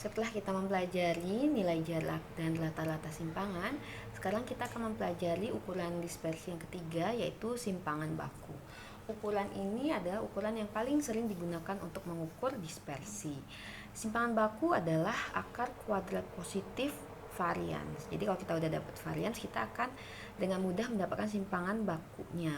Setelah kita mempelajari nilai jarak dan rata-rata simpangan, sekarang kita akan mempelajari ukuran dispersi yang ketiga, yaitu simpangan baku. Ukuran ini adalah ukuran yang paling sering digunakan untuk mengukur dispersi. Simpangan baku adalah akar kuadrat positif varians. Jadi kalau kita udah dapat varians, kita akan dengan mudah mendapatkan simpangan bakunya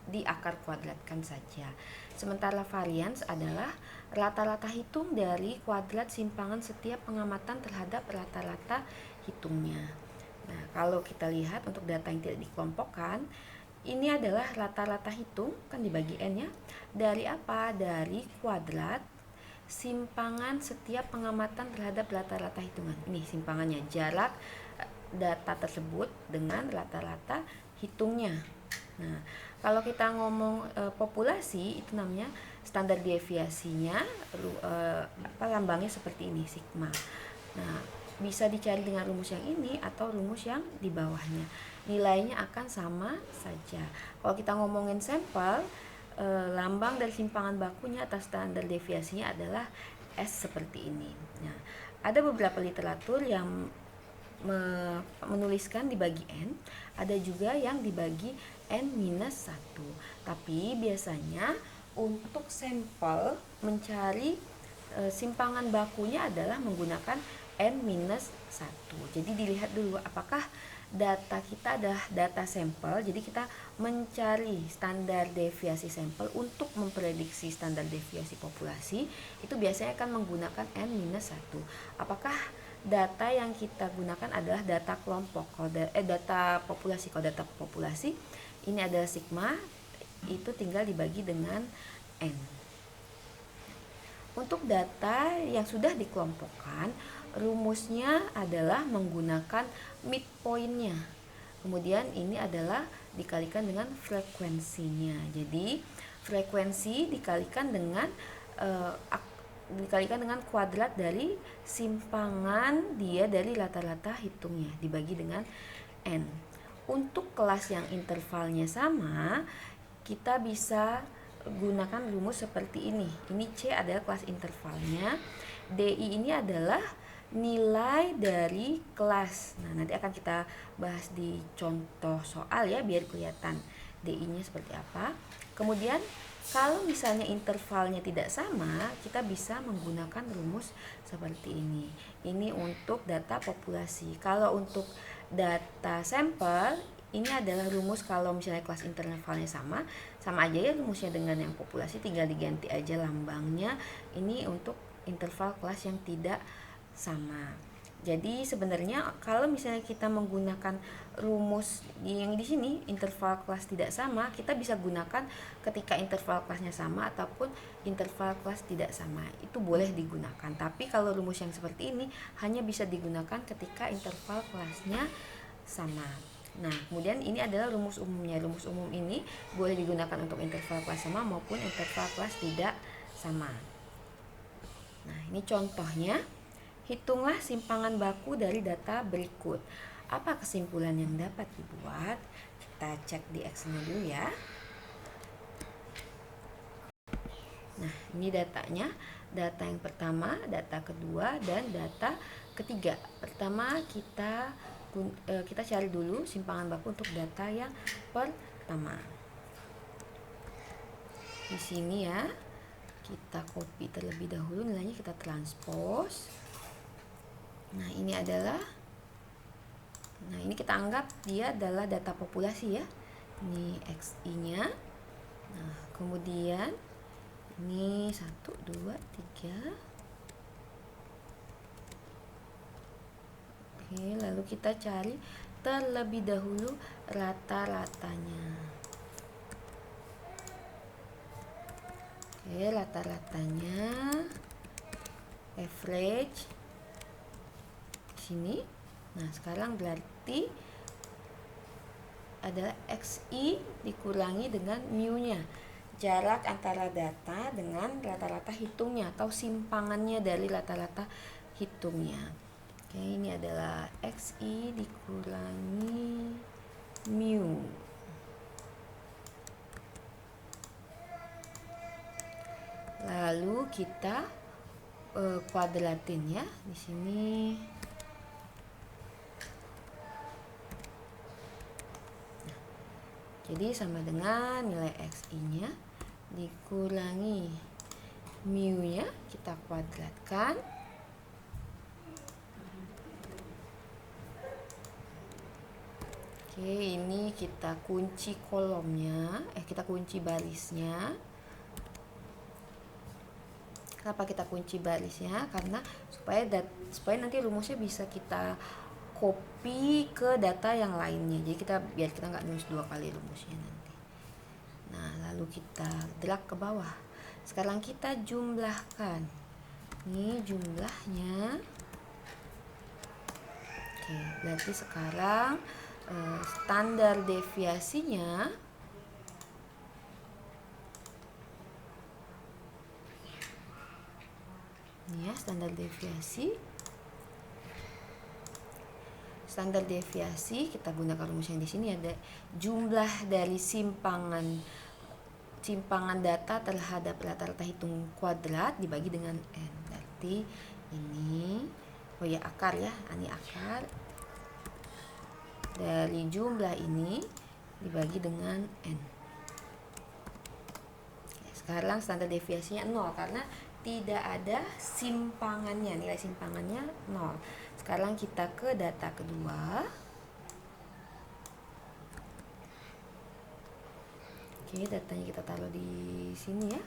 di akar kuadratkan saja. Sementara varians adalah rata-rata hitung dari kuadrat simpangan setiap pengamatan terhadap rata-rata hitungnya. Nah, kalau kita lihat untuk data yang tidak dikelompokkan, ini adalah rata-rata hitung, kan dibagi N ya. Dari apa? Dari kuadrat simpangan setiap pengamatan terhadap rata-rata hitungan. Ini simpangannya, jarak data tersebut dengan rata-rata hitungnya. Nah, kalau kita ngomong populasi, itu namanya standar deviasinya lambangnya seperti ini, sigma. Nah, bisa dicari dengan rumus yang ini atau rumus yang di bawahnya. Nilainya akan sama saja. Kalau kita ngomongin sampel, lambang dari simpangan bakunya atau standar deviasinya adalah S seperti ini. Nah, ada beberapa literatur yang menuliskan dibagi N, ada juga yang dibagi N-1. Tapi biasanya untuk sampel mencari simpangan bakunya adalah menggunakan N-1. Jadi dilihat dulu apakah data kita adalah data sampel. Jadi kita mencari standar deviasi sampel untuk memprediksi standar deviasi populasi. Itu biasanya akan menggunakan N-1. Apakah data yang kita gunakan adalah data kelompok, data populasi. Kalau data populasi ini adalah sigma, itu tinggal dibagi dengan N. Untuk data yang sudah dikelompokkan, rumusnya adalah menggunakan midpoint-nya. Kemudian ini adalah dikalikan dengan frekuensinya. Jadi frekuensi dikalikan dengan kuadrat dari simpangan dia dari rata-rata hitungnya dibagi dengan N. Untuk kelas yang intervalnya sama, kita bisa gunakan rumus seperti ini. Ini C adalah kelas intervalnya. DI ini adalah nilai dari kelas. Nah, nanti akan kita bahas di contoh soal ya, biar kelihatan DI-nya seperti apa. Kemudian kalau misalnya intervalnya tidak sama, kita bisa menggunakan rumus seperti ini. Ini untuk data populasi. Kalau untuk data sampel, ini adalah rumus kalau misalnya kelas intervalnya sama aja ya rumusnya dengan yang populasi, tinggal diganti aja lambangnya. Ini untuk interval kelas yang tidak sama. Jadi sebenarnya kalau misalnya kita menggunakan rumus yang di sini interval kelas tidak sama, kita bisa gunakan ketika interval kelasnya sama ataupun interval kelas tidak sama. Itu boleh digunakan. Tapi kalau rumus yang seperti ini hanya bisa digunakan ketika interval kelasnya sama. Nah, kemudian ini adalah rumus umumnya. Rumus umum ini boleh digunakan untuk interval kelas sama maupun interval kelas tidak sama. Nah, ini contohnya. Hitunglah simpangan baku dari data berikut. Apa kesimpulan yang dapat dibuat? Kita cek di Excel dulu ya. Nah, ini datanya. Data yang pertama, data kedua, dan data ketiga. Pertama kita cari dulu simpangan baku untuk data yang pertama. Di sini ya, kita copy terlebih dahulu, nilainya kita transpose. Nah, ini kita anggap dia adalah data populasi ya. Ini XI-nya. Nah, kemudian ini 1, 2, 3. Oke, lalu kita cari terlebih dahulu rata-ratanya. Oke, rata-ratanya average sini. Nah, sekarang berarti adalah XI dikurangi dengan mu-nya. Jarak antara data dengan rata-rata hitungnya atau simpangannya dari rata-rata hitungnya. Oke, ini adalah XI dikurangi mu. Lalu kita kuadratin ya di sini. Jadi sama dengan nilai xi-nya dikurangi mu-nya, kita kuadratkan. Oke, ini kita kunci kolomnya, kita kunci barisnya. Kenapa kita kunci barisnya? Karena supaya nanti rumusnya bisa kita copy ke data yang lainnya. Jadi biar kita nggak nulis 2 kali rumusnya nanti. Nah, lalu kita drag ke bawah. Sekarang kita jumlahkan. Ini jumlahnya. Oke, berarti sekarang standar deviasinya ini ya, standar deviasi kita gunakan rumus yang di sini ada jumlah dari simpangan data terhadap rata-rata hitung kuadrat dibagi dengan n. Berarti ini akar ya, ini akar dari jumlah ini dibagi dengan n. Sekarang standar deviasinya 0 karena tidak ada simpangannya, nilai simpangannya 0. Sekarang kita ke data kedua. Oke, datanya kita taruh di sini ya.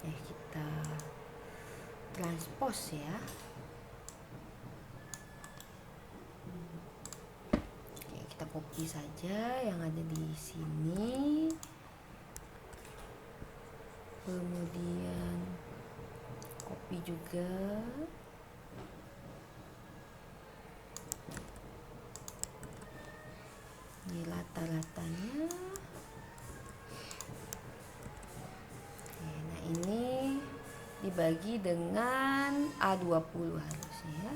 Kita transpose ya. Oke, kita copy saja yang ada di sini. Kemudian copy juga. Ini rata-ratanya. Nah, ini dibagi dengan A20 harusnya.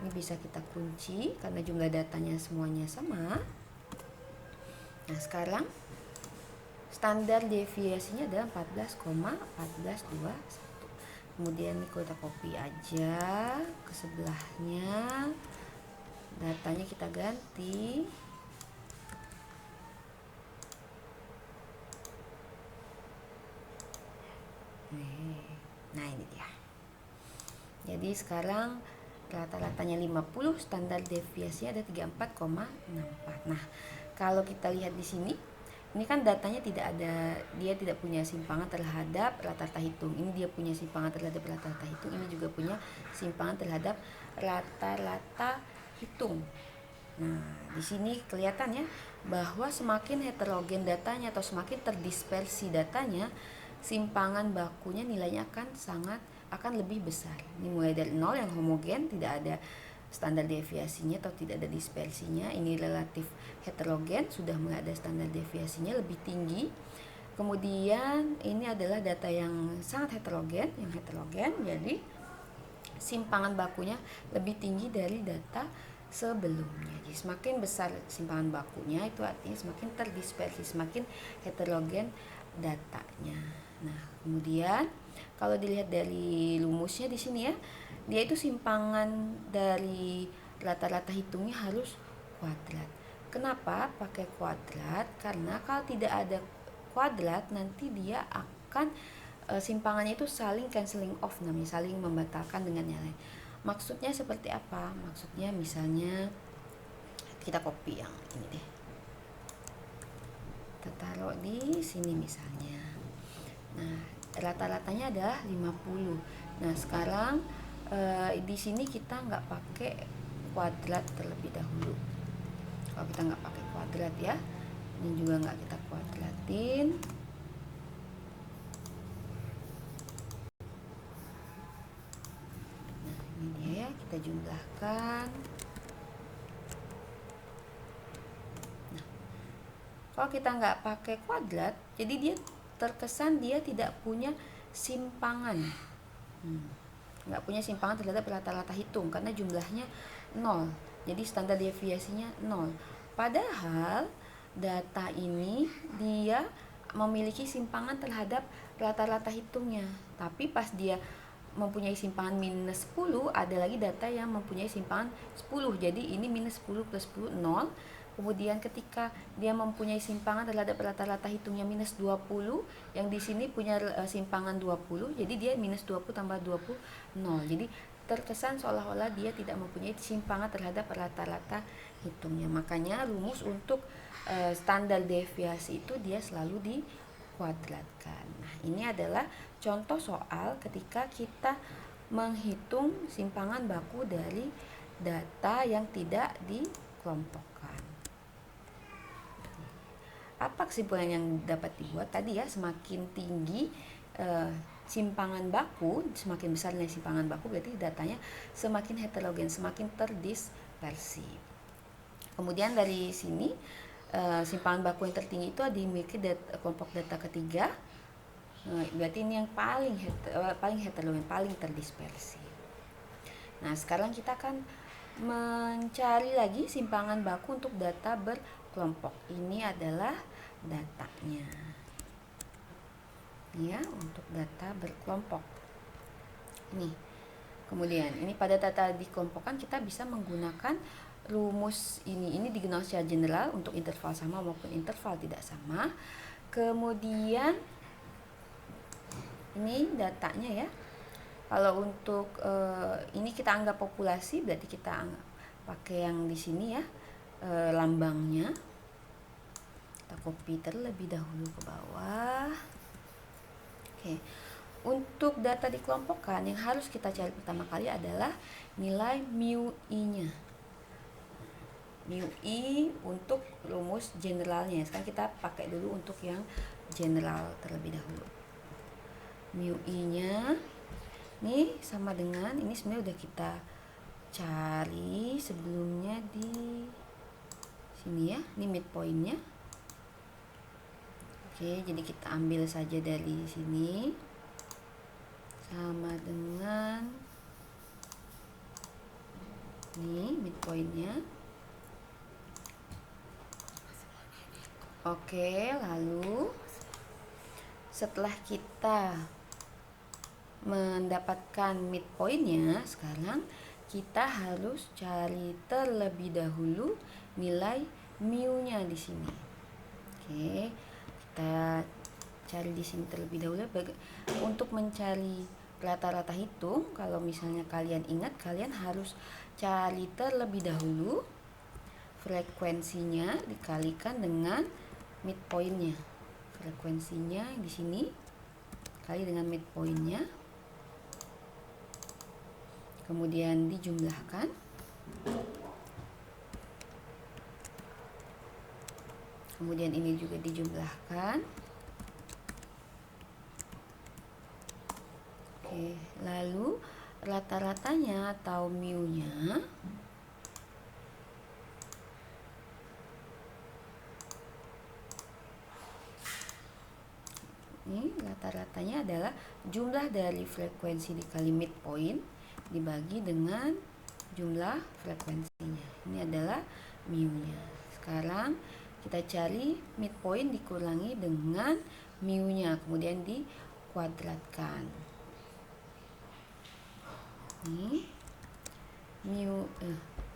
Ini bisa kita kunci karena jumlah datanya semuanya sama. Nah, sekarang standar deviasinya adalah 14,1421. Kemudian ini kita copy aja ke sebelahnya. Datanya kita ganti. Nah, ini dia. Jadi sekarang rata-ratanya 50, standar deviasinya ada 34,64. Nah, kalau kita lihat di sini, ini kan datanya dia tidak punya simpangan terhadap rata-rata hitung. Ini dia punya simpangan terhadap rata-rata hitung. Ini juga punya simpangan terhadap rata-rata hitung. Nah, di sini kelihatan ya bahwa semakin heterogen datanya atau semakin terdispersi datanya, simpangan bakunya nilainya akan lebih besar. Ini mulai dari 0 yang homogen, tidak ada standar deviasinya atau tidak ada dispersinya. Ini relatif heterogen, sudah mulai ada standar deviasinya lebih tinggi. Kemudian ini adalah data yang sangat heterogen, jadi simpangan bakunya lebih tinggi dari data sebelumnya. Jadi semakin besar simpangan bakunya itu artinya semakin terdispersi, semakin heterogen datanya. Nah, kemudian kalau dilihat dari rumusnya di sini ya, dia itu simpangan dari rata-rata hitungnya harus kuadrat. Kenapa pakai kuadrat? Karena kalau tidak ada kuadrat nanti dia akan simpangannya itu saling cancelling off, namanya saling membatalkan dengan yang lain. Maksudnya seperti apa? Maksudnya misalnya kita copy yang ini deh. Kita taruh di sini misalnya. Nah, rata-ratanya adalah 50. Nah, sekarang di sini kita nggak pakai kuadrat terlebih dahulu. Kalau kita nggak pakai kuadrat ya, ini juga nggak kita kuadratin. Nah, ini dia ya, kita jumlahkan. Nah, kalau kita nggak pakai kuadrat, jadi dia terkesan dia tidak punya simpangan. Nggak punya simpangan terhadap rata-rata hitung karena jumlahnya 0. Jadi standar deviasinya 0. Padahal data ini dia memiliki simpangan terhadap rata-rata hitungnya. Tapi pas dia mempunyai simpangan minus 10, ada lagi data yang mempunyai simpangan 10. Jadi ini minus 10 plus 10, 0. Kemudian ketika dia mempunyai simpangan terhadap rata-rata hitungnya minus 20, yang di sini punya simpangan 20, jadi dia minus 20 tambah 20, 0. Jadi terkesan seolah-olah dia tidak mempunyai simpangan terhadap rata-rata hitungnya. Makanya rumus untuk standar deviasi itu dia selalu dikuadratkan. Nah, ini adalah contoh soal ketika kita menghitung simpangan baku dari data yang tidak dikelompokkan. Apa kesimpulan yang dapat dibuat tadi ya? Semakin tinggi simpangan baku, semakin besar nilai simpangan baku, berarti datanya semakin heterogen, semakin terdispersi. Kemudian dari sini simpangan baku yang tertinggi itu dimiliki kelompok data ketiga, berarti ini yang paling heterogen, paling terdispersi. Nah, sekarang kita akan mencari lagi simpangan baku untuk data berkelompok. Ini adalah datanya. Ya, untuk data berkelompok. Ini. Kemudian, ini pada data dikelompokkan kita bisa menggunakan rumus ini. Ini dikenal secara general untuk interval sama maupun interval tidak sama. Kemudian ini datanya ya. Kalau untuk ini kita anggap populasi, berarti kita pakai yang di sini ya, lambangnya. Kita copy terlebih dahulu ke bawah. Oke. Untuk data dikelompokkan, yang harus kita cari pertama kali adalah nilai mu i-nya. Mu i untuk rumus generalnya. Sekarang kita pakai dulu untuk yang general terlebih dahulu. Mu i-nya ini sama dengan, ini sebenarnya udah kita cari sebelumnya di sini ya, ini midpoint-nya. Oke, jadi kita ambil saja dari sini, sama dengan ini midpoint-nya. Oke, lalu setelah kita mendapatkan midpoint-nya, sekarang kita harus cari terlebih dahulu nilai mu-nya di sini. Oke, kita cari di sini terlebih dahulu. Untuk mencari rata-rata hitung, kalau misalnya kalian ingat, kalian harus cari terlebih dahulu frekuensinya dikalikan dengan midpoint-nya. Frekuensinya di sini kali dengan midpoint-nya, kemudian dijumlahkan, kemudian ini juga dijumlahkan. Oke, lalu rata-ratanya atau mu-nya ini rata-ratanya adalah jumlah dari frekuensi dikali midpoint dibagi dengan jumlah frekuensinya. Ini adalah mu-nya. Sekarang kita cari midpoint dikurangi dengan mu-nya, kemudian dikuadratkan. Ini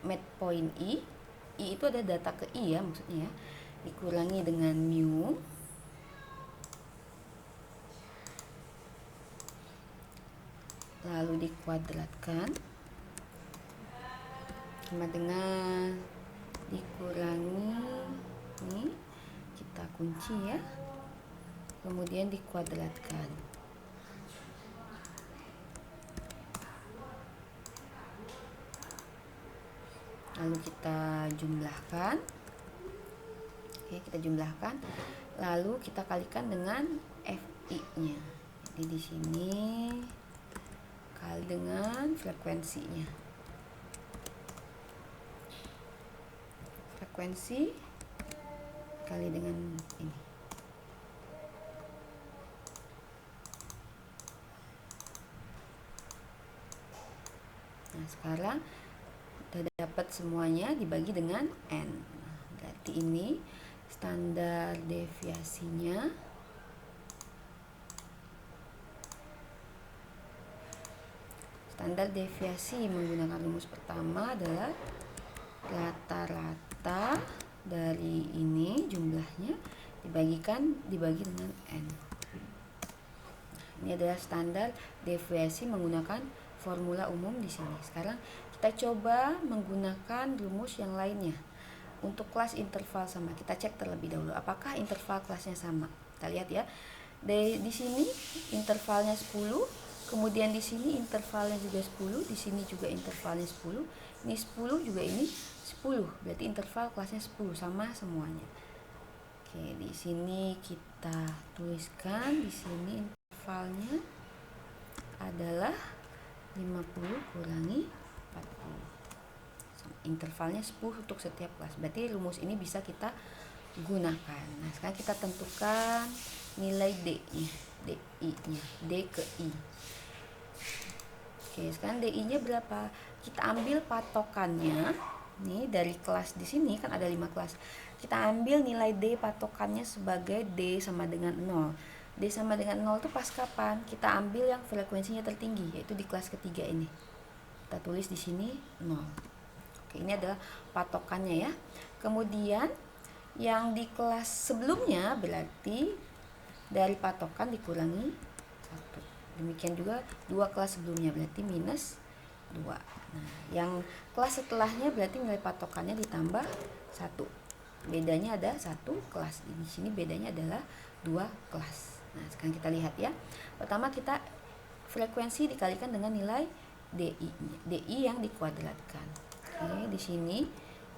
midpoint i itu ada data ke i ya, maksudnya ya, dikurangi dengan mu, lalu dikuadratkan sama dengan dikurangi, ini kita kunci ya, kemudian dikuadratkan. Lalu kita jumlahkan. Oke, kita jumlahkan. Lalu kita kalikan dengan fi-nya. Jadi di sini kali dengan frekuensinya. Frekuensi kali dengan ini. Nah, sekarang kita dapat semuanya dibagi dengan n. Berarti ini standar deviasinya Standar deviasi menggunakan rumus pertama adalah rata-rata dari ini jumlahnya dibagi dengan N. Ini adalah standar deviasi menggunakan formula umum di sini. Sekarang kita coba menggunakan rumus yang lainnya. Untuk kelas interval sama, kita cek terlebih dahulu apakah interval kelasnya sama. Kita lihat ya. Di sini intervalnya 10, kemudian di sini intervalnya juga 10, di sini juga intervalnya 10. Ini 10 juga ini 10. Berarti interval kelasnya 10 sama semuanya. Oke, di sini kita tuliskan di sini intervalnya adalah 50 kurangi 40. Intervalnya 10 untuk setiap kelas. Berarti rumus ini bisa kita gunakan. Nah, sekarang kita tentukan nilai D-nya, DI-nya, D ke I. Oke, sekarang DI-nya berapa? Kita ambil patokannya. Nih, dari kelas di sini kan ada 5 kelas. Kita ambil nilai D patokannya sebagai D sama dengan 0. D sama dengan 0 itu pas kapan? Kita ambil yang frekuensinya tertinggi, yaitu di kelas ketiga ini. Kita tulis di sini 0. Oke, ini adalah patokannya ya. Kemudian yang di kelas sebelumnya berarti dari patokan dikurangi 1. Demikian juga 2 kelas sebelumnya berarti minus 2. Nah, yang kelas setelahnya berarti nilai patokannya ditambah 1. Bedanya ada 1 kelas. Di sini bedanya adalah 2 kelas. Nah, sekarang kita lihat ya. Pertama kita frekuensi dikalikan dengan nilai DI yang dikuadratkan. Oke, di sini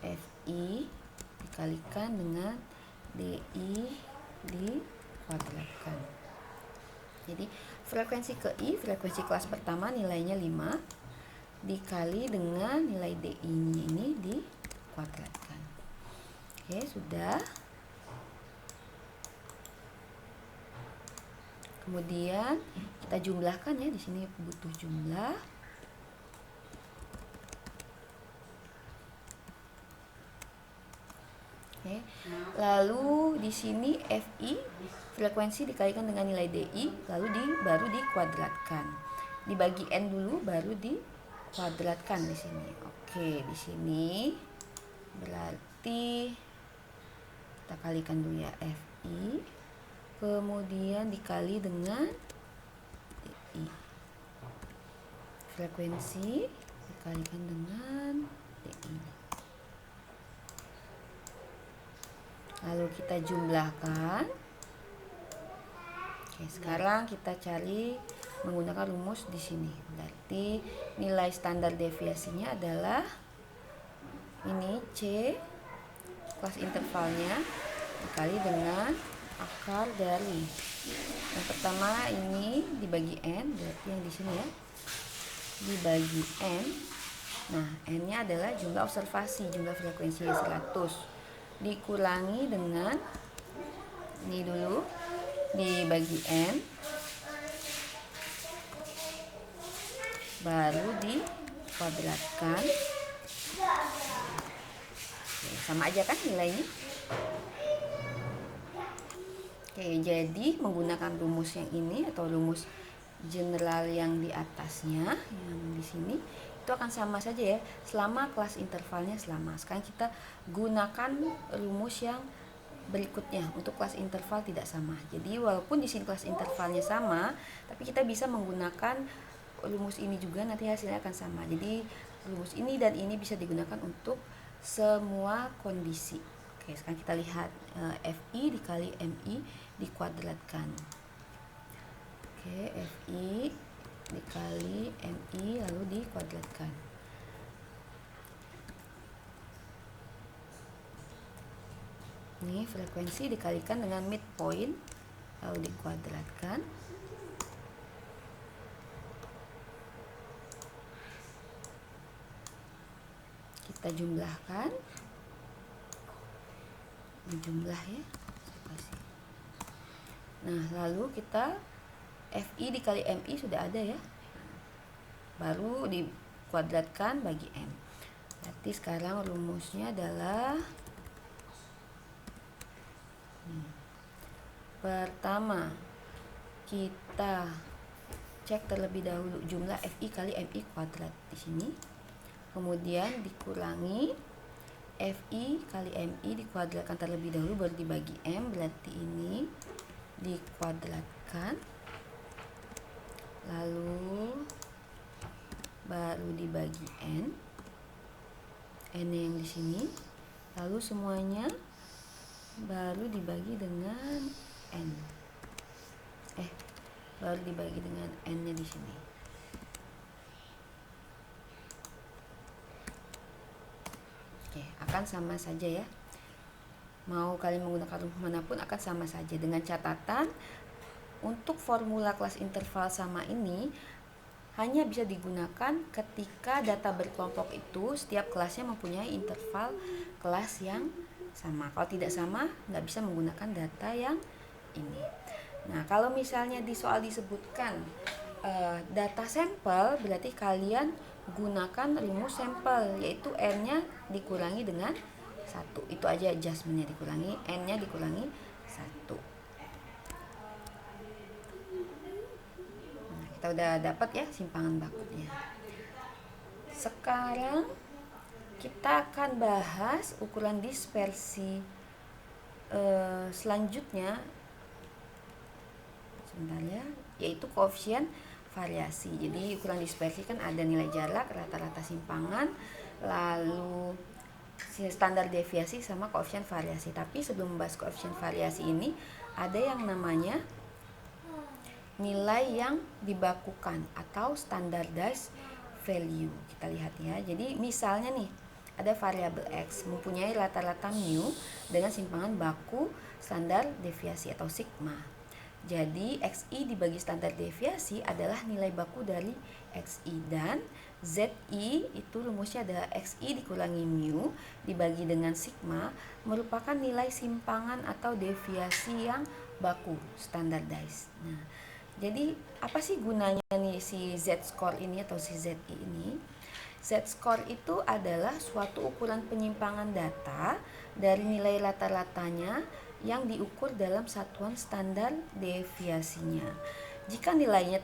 FI dikalikan dengan DI dikuadratkan. Jadi frekuensi ke I, frekuensi kelas pertama nilainya 5 dikali dengan nilai DI-nya ini dikuadratkan. Oke, sudah. Kemudian kita jumlahkan ya, di sini butuh jumlah. Oke. Lalu di sini FI frekuensi dikalikan dengan nilai DI lalu baru dikuadratkan. Dibagi N dulu baru dikuadratkan di sini. Oke, di sini berarti kita kalikan dulu ya FI kemudian dikali dengan DI. Frekuensi dikalikan dengan DI. Lalu kita jumlahkan. Oke, sekarang kita cari menggunakan rumus di sini. Berarti nilai standar deviasinya adalah ini C kelas intervalnya dikali dengan akar dari yang pertama ini dibagi N, berarti yang di sini ya dibagi N. Nah, N-nya adalah jumlah observasi, jumlah frekuensinya 100 dikurangi dengan ini dulu dibagi N baru dikuadratkan. Sama aja kan nilainya. Oke, jadi menggunakan rumus yang ini atau rumus general yang di atasnya yang di sini itu akan sama saja ya selama kelas intervalnya selama. Sekarang kita gunakan rumus yang berikutnya untuk kelas interval tidak sama. Jadi walaupun di sini kelas intervalnya sama, tapi kita bisa menggunakan rumus ini juga nanti hasilnya akan sama. Jadi rumus ini dan ini bisa digunakan untuk semua kondisi. Oke, sekarang kita lihat FI dikali MI dikuadratkan. Oke, FI dikali MI lalu dikuadratkan. Ini frekuensi dikalikan dengan midpoint lalu dikuadratkan. Kita jumlahkan. Jumlah ya. Nah, lalu kita FI dikali MI sudah ada ya. Baru dikuadratkan bagi M. Berarti sekarang rumusnya adalah pertama kita cek terlebih dahulu jumlah FI kali MI kuadrat di sini. Kemudian dikurangi FI kali MI dikuadratkan terlebih dahulu baru dibagi M, berarti ini dikuadratkan lalu baru dibagi N yang di sini, lalu semuanya baru dibagi dengan N baru dibagi dengan N nya di sini. Oke, akan sama saja ya, mau kalian menggunakan rumus manapun akan sama saja, dengan catatan untuk formula kelas interval sama ini hanya bisa digunakan ketika data berkelompok itu setiap kelasnya mempunyai interval kelas yang sama. Kalau tidak sama, nggak bisa menggunakan data yang ini. Nah, kalau misalnya di soal disebutkan data sampel, berarti kalian gunakan rumus sampel, yaitu N-nya dikurangi dengan 1. Itu aja adjustment-nya, dikurangi N-nya dikurangi 1. Nah, kita udah dapat ya simpangan bakunya. Sekarang kita akan bahas ukuran dispersi selanjutnya, sebentar ya, yaitu koefisien variasi. Jadi ukuran dispersi kan ada nilai jarak, rata-rata simpangan, lalu standar deviasi sama koefisien variasi. Tapi sebelum membahas koefisien variasi ini, ada yang namanya nilai yang dibakukan atau standardized value. Kita lihat ya. Jadi misalnya nih, ada variabel X mempunyai rata-rata mu dengan simpangan baku standar deviasi atau sigma. Jadi XI dibagi standar deviasi adalah nilai baku dari XI, dan ZI itu rumusnya adalah XI dikurangi mu dibagi dengan sigma merupakan nilai simpangan atau deviasi yang baku, standardized. Nah, jadi apa sih gunanya nih si Z-score ini atau si ZI ini? Z-score itu adalah suatu ukuran penyimpangan data dari nilai rata-ratanya yang diukur dalam satuan standar deviasinya. Jika nilainya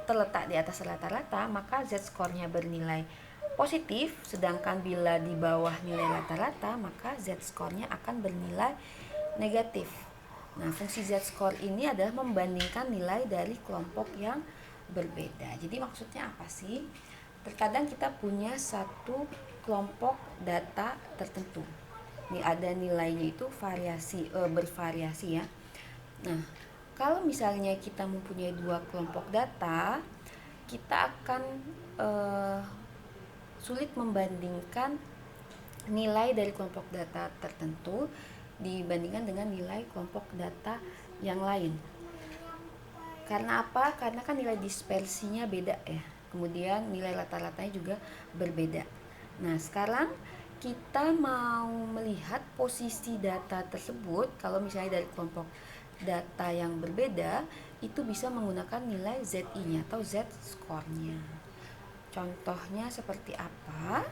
terletak di atas rata-rata, maka Z-score-nya bernilai positif, sedangkan bila di bawah nilai rata-rata, maka Z-score-nya akan bernilai negatif. Nah, fungsi Z-score ini adalah membandingkan nilai dari kelompok yang berbeda. Jadi maksudnya apa sih? Terkadang kita punya satu kelompok data tertentu. Ini ada nilainya itu bervariasi ya. Nah, kalau misalnya kita mempunyai dua kelompok data, kita akan sulit membandingkan nilai dari kelompok data tertentu dibandingkan dengan nilai kelompok data yang lain. Karena apa? Karena kan nilai dispersinya beda ya. Kemudian nilai rata-ratanya juga berbeda. Nah, sekarang kita mau melihat posisi data tersebut. Kalau misalnya dari kelompok data yang berbeda, itu bisa menggunakan nilai ZI-nya atau Z-score-nya. Contohnya seperti apa?